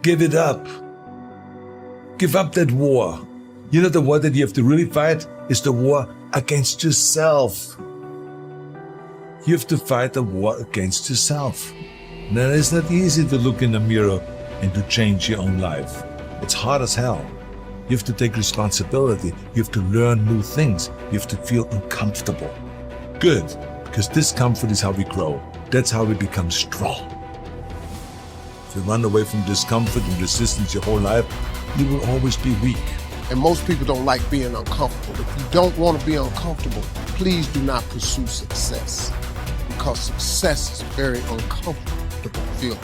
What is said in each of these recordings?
Give it up. Give up that war. You know, the war that you have to really fight is the war against yourself. You have to fight a war against yourself. Now, it's not easy to look in the mirror and to change your own life. It's hard as hell. You have to take responsibility. You have to learn new things. You have to feel uncomfortable. Good, because discomfort is how we grow. That's how we become strong. If you run away from discomfort and resistance your whole life, you will always be weak. And most people don't like being uncomfortable. If you don't want to be uncomfortable, please do not pursue success, because success is a very uncomfortable feeling.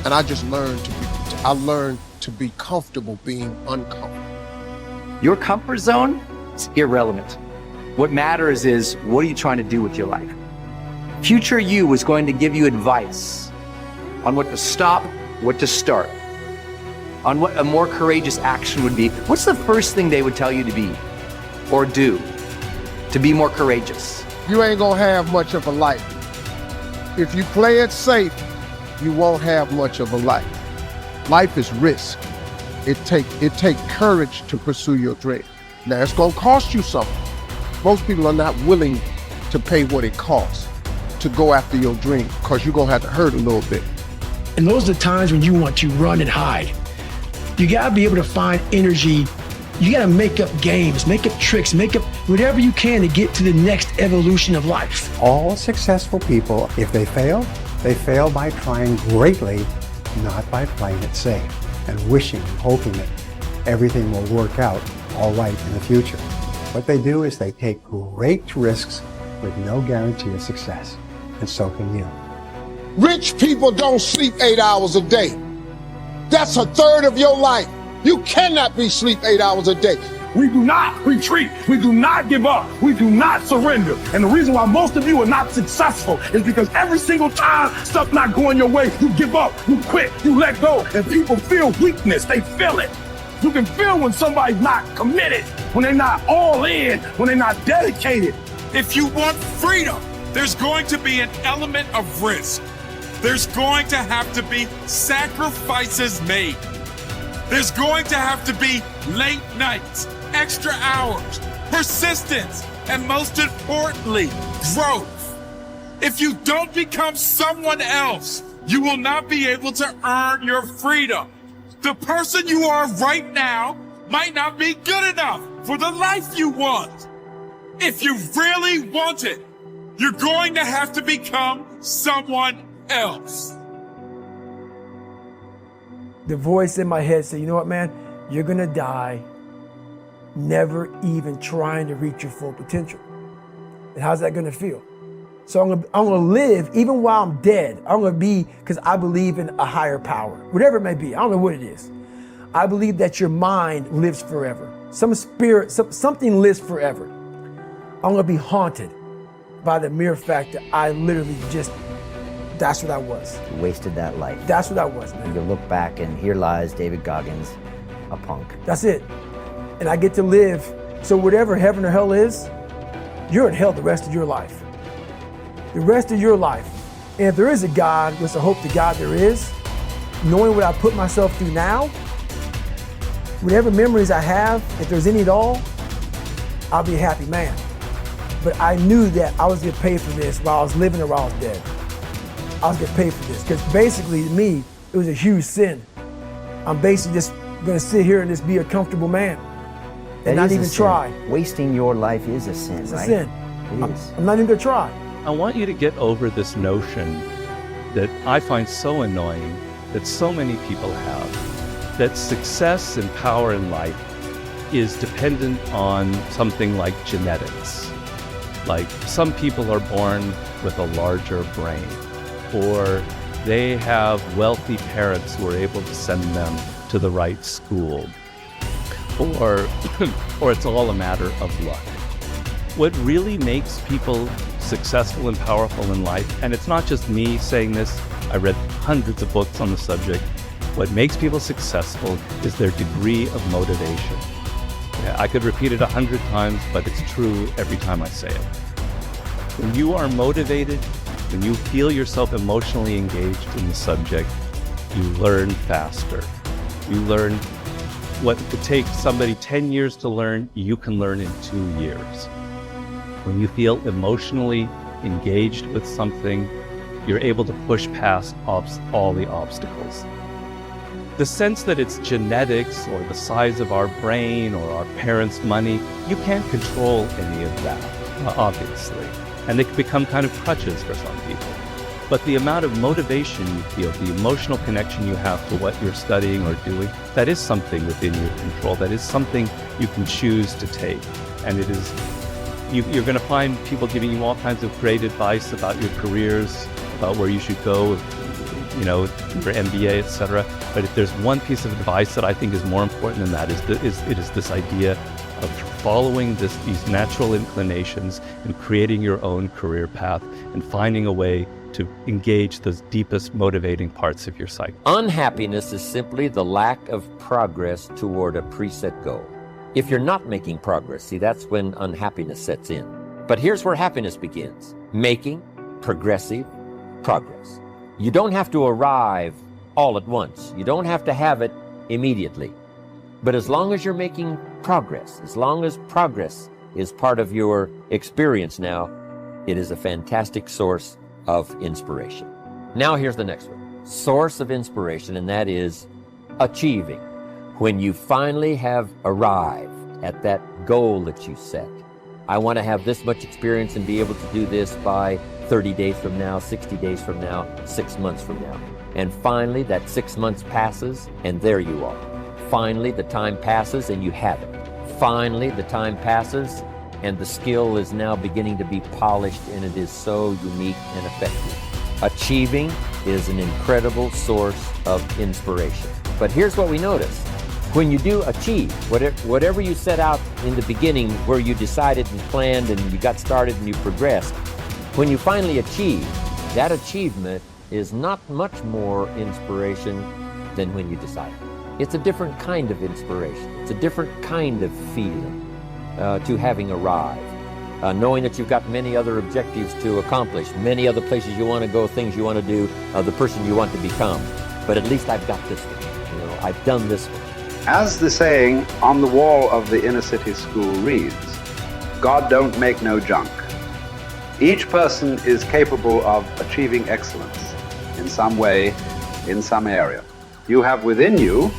And I just learned to be comfortable being uncomfortable. Your comfort zone is irrelevant. What matters is, what are you trying to do with your life? Future you is going to give you advice on what to stop, what to start, on what a more courageous action would be. What's the first thing they would tell you to be or do to be more courageous? You ain't gonna have much of a life. If you play it safe, you won't have much of a life. Life is risk. It take courage to pursue your dream. Now, it's gonna cost you something. Most people are not willing to pay what it costs to go after your dream, because you're gonna have to hurt a little bit. And those are the times when you want to run and hide. You gotta be able to find energy. You gotta make up games, make up tricks, make up whatever you can to get to the next evolution of life. All successful people, if they fail by trying greatly, not by playing it safe and wishing and hoping that everything will work out all right in the future. What they do is they take great risks with no guarantee of success, and so can you. Rich people don't sleep 8 hours a day. That's a third of your life. You cannot be sleep 8 hours a day. We do not retreat. We do not give up. We do not surrender. And the reason why most of you are not successful is because every single time stuff's not going your way, you give up, you quit, you let go, and people feel weakness. They feel it. You can feel when somebody's not committed, when they're not all in, when they're not dedicated. If you want freedom, there's going to be an element of risk. There's going to have to be sacrifices made. There's going to have to be late nights, extra hours, persistence, and most importantly, growth. If you don't become someone else, you will not be able to earn your freedom. The person you are right now might not be good enough for the life you want. If you really want it, you're going to have to become someone else. The voice in my head said, you know what, man? You're gonna die never even trying to reach your full potential. And how's that gonna feel? So I'm gonna live even while I'm dead. I'm gonna be, because I believe in a higher power, whatever it may be. I don't know what it is. I believe that your mind lives forever. Some spirit, something lives forever. I'm gonna be haunted by the mere fact that I literally just, that's what I was. You wasted that life. That's what I was, man. You look back and here lies David Goggins, a punk. That's it. And I get to live. So whatever heaven or hell is, you're in hell the rest of your life. The rest of your life. And if there is a God, which I hope to God there is, knowing what I put myself through now, whatever memories I have, if there's any at all, I'll be a happy man. But I knew that I was getting paid for this while I was living or while I was dead. I was getting paid for this, because basically to me, it was a huge sin. I'm basically just gonna sit here and just be a comfortable man and not even try. Wasting your life is a sin, It's right? a sin. It is. I'm not even gonna try. I want you to get over this notion that I find so annoying that so many people have, that success and power in life is dependent on something like genetics. Like some people are born with a larger brain, or they have wealthy parents who are able to send them to the right school, or it's all a matter of luck. What really makes people successful and powerful in life, and it's not just me saying this, I read hundreds of books on the subject, what makes people successful is their degree of motivation. Yeah, I could repeat it 100 times, but it's true every time I say it. When you are motivated, when you feel yourself emotionally engaged in the subject, you learn faster. You learn what could take somebody 10 years to learn, you can learn in 2 years. When you feel emotionally engaged with something, you're able to push past all the obstacles. The sense that it's genetics or the size of our brain or our parents' money, you can't control any of that, obviously. And they can become kind of crutches for some people. But the amount of motivation you feel, the emotional connection you have to what you're studying or doing, that is something within your control. That is something you can choose to take. And it is, you're going to find people giving you all kinds of great advice about your careers, about where you should go, you know, your MBA, etc. But if there's one piece of advice that I think is more important than that, it is this idea of following these natural inclinations and creating your own career path and finding a way to engage those deepest motivating parts of your psyche. Unhappiness is simply the lack of progress toward a preset goal. If you're not making progress, see, that's when unhappiness sets in. But here's where happiness begins: making progressive progress. You don't have to arrive all at once. You don't have to have it immediately. But as long as you're making progress, as long as progress is part of your experience now, it is a fantastic source of inspiration. Now here's the next one. Source of inspiration, and that is achieving. When you finally have arrived at that goal that you set. I want to have this much experience and be able to do this by 30 days from now, 60 days from now, 6 months from now. And finally, that 6 months passes, and there you are. Finally, the time passes, and you have it. Finally, the time passes, and the skill is now beginning to be polished, and it is so unique and effective. Achieving is an incredible source of inspiration. But here's what we notice. When you do achieve, whatever you set out in the beginning, where you decided and planned and you got started and you progressed, when you finally achieve, that achievement is not much more inspiration than when you decided. It's a different kind of inspiration. It's a different kind of feeling to having arrived. Knowing that you've got many other objectives to accomplish, many other places you want to go, things you want to do, the person you want to become. But at least I've got this one. You know, I've done this one. As the saying on the wall of the inner city school reads, God don't make no junk. Each person is capable of achieving excellence in some way, in some area. You have within you,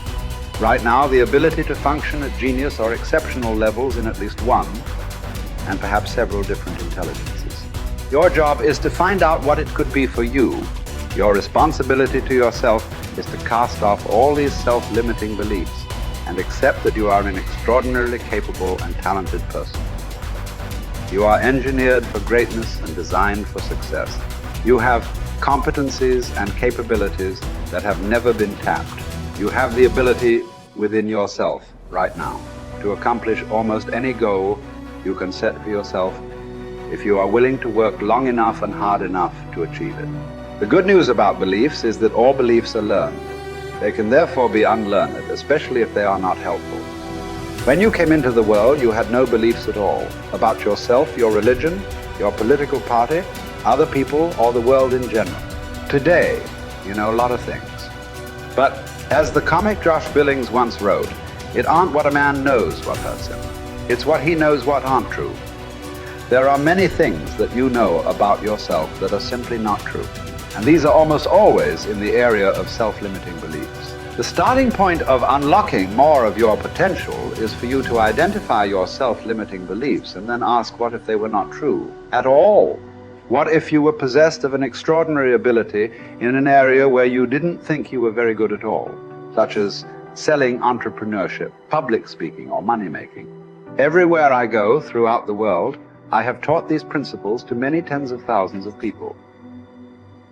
right now, the ability to function at genius or exceptional levels in at least one, and perhaps several different intelligences. Your job is to find out what it could be for you. Your responsibility to yourself is to cast off all these self-limiting beliefs and accept that you are an extraordinarily capable and talented person. You are engineered for greatness and designed for success. You have competencies and capabilities that have never been tapped. You have the ability within yourself right now to accomplish almost any goal you can set for yourself if you are willing to work long enough and hard enough to achieve it. The good news about beliefs is that all beliefs are learned. They can therefore be unlearned, especially if they are not helpful. When you came into the world, you had no beliefs at all about yourself, your religion, your political party, other people, or the world in general. Today, you know a lot of things. But as the comic Josh Billings once wrote, it aren't what a man knows what hurts him. It's what he knows what aren't true. There are many things that you know about yourself that are simply not true. And these are almost always in the area of self-limiting beliefs. The starting point of unlocking more of your potential is for you to identify your self-limiting beliefs and then ask, what if they were not true at all? What if you were possessed of an extraordinary ability in an area where you didn't think you were very good at all, such as selling, entrepreneurship, public speaking, or money-making? Everywhere I go throughout the world, I have taught these principles to many tens of thousands of people.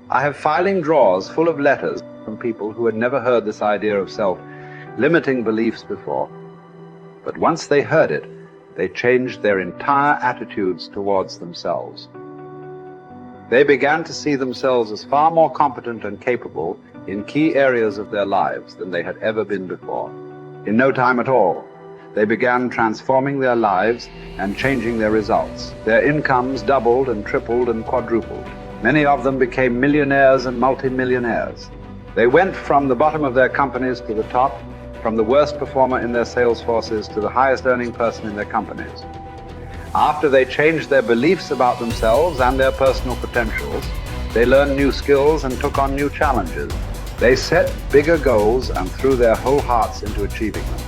I have filing drawers full of letters from people who had never heard this idea of self-limiting beliefs before. But once they heard it, they changed their entire attitudes towards themselves. They began to see themselves as far more competent and capable in key areas of their lives than they had ever been before. In no time at all, they began transforming their lives and changing their results. Their incomes doubled and tripled and quadrupled. Many of them became millionaires and multimillionaires. They went from the bottom of their companies to the top, from the worst performer in their sales forces to the highest earning person in their companies. After they changed their beliefs about themselves and their personal potentials, they learned new skills and took on new challenges. They set bigger goals and threw their whole hearts into achieving them.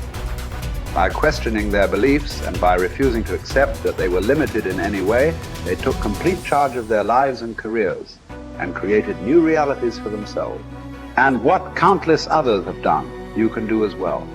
By questioning their beliefs and by refusing to accept that they were limited in any way, they took complete charge of their lives and careers and created new realities for themselves. And what countless others have done, you can do as well.